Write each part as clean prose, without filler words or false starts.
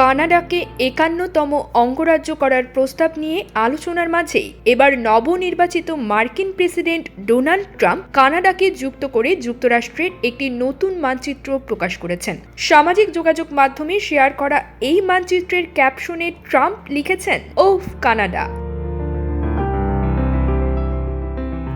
কানাডাকে ৫১তম অঙ্গরাজ্য করার প্রস্তাব নিয়ে আলোচনার মাঝেই এবার নবনির্বাচিত মার্কিন প্রেসিডেন্ট ডোনাল্ড ট্রাম্প কানাডাকে যুক্ত করে যুক্তরাষ্ট্রের একটি নতুন মানচিত্র প্রকাশ করেছেন। সামাজিক যোগাযোগ মাধ্যমে শেয়ার করা এই মানচিত্রের ক্যাপশনে ট্রাম্প লিখেছেন, ওফ কানাডা।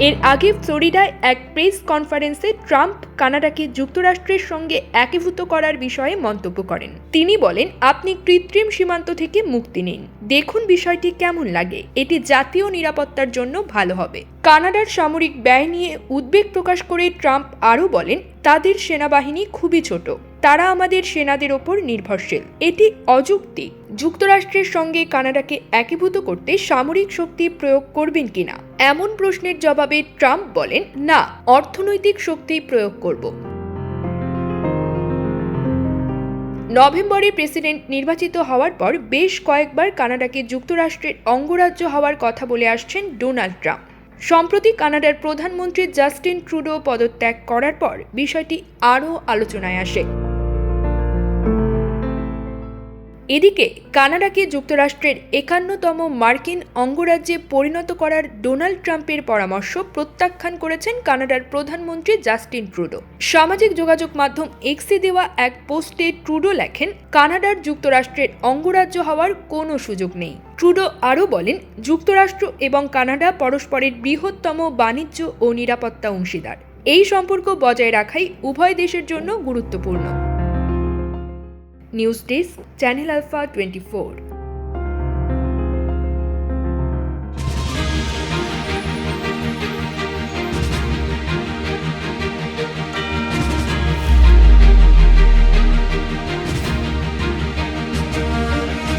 এর আগে ফ্লোরিডায় এক প্রেস কনফারেন্সে ট্রাম্প কানাডাকে যুক্তরাষ্ট্রের সঙ্গে একীভূত করার বিষয়ে মন্তব্য করেন। তিনি বলেন, আপনি কৃত্রিম সীমান্ত থেকে মুক্তি নিন, দেখুন বিষয়টি কেমন লাগে, এটি জাতীয় নিরাপত্তার জন্য ভালো হবে। কানাডার সামরিক ব্যয় নিয়ে উদ্বেগ প্রকাশ করে ট্রাম্প আরও বলেন, তাদের সেনাবাহিনী খুবই ছোট, তারা আমাদের সেনাদের ওপর নির্ভরশীল, এটি অযৌক্তিক। যুক্তরাষ্ট্রের সঙ্গে কানাডাকে একীভূত করতে সামরিক শক্তি প্রয়োগ করবেন কিনা এমন প্রশ্নের জবাবে ট্রাম্প বলেন, না, অর্থনৈতিক শক্তি প্রয়োগ করব। নভেম্বরে প্রেসিডেন্ট নির্বাচিত হওয়ার পর বেশ কয়েকবার কানাডাকে যুক্তরাষ্ট্রের অঙ্গরাজ্য হওয়ার কথা বলে আসছেন ডোনাল্ড ট্রাম্প। সম্প্রতি কানাডার প্রধানমন্ত্রী জাস্টিন ট্রুডো পদত্যাগ করার পর বিষয়টি আরও আলোচনায় আসে। এদিকে কানাডাকে যুক্তরাষ্ট্রের ৫১তম মার্কিন অঙ্গরাজ্যে পরিণত করার ডোনাল্ড ট্রাম্পের পরামর্শ প্রত্যাখ্যান করেছেন কানাডার প্রধানমন্ত্রী জাস্টিন ট্রুডো। সামাজিক যোগাযোগ মাধ্যম এক্সে দেওয়া এক পোস্টে ট্রুডো লেখেন, কানাডার যুক্তরাষ্ট্রের অঙ্গরাজ্য হওয়ার কোনো সুযোগ নেই। ট্রুডো আরও বলেন, যুক্তরাষ্ট্র এবং কানাডা পরস্পরের বৃহত্তম বাণিজ্য ও নিরাপত্তা অংশীদার। এই সম্পর্ক বজায় রাখাই উভয় দেশের জন্য গুরুত্বপূর্ণ। News desk, channel alpha 24।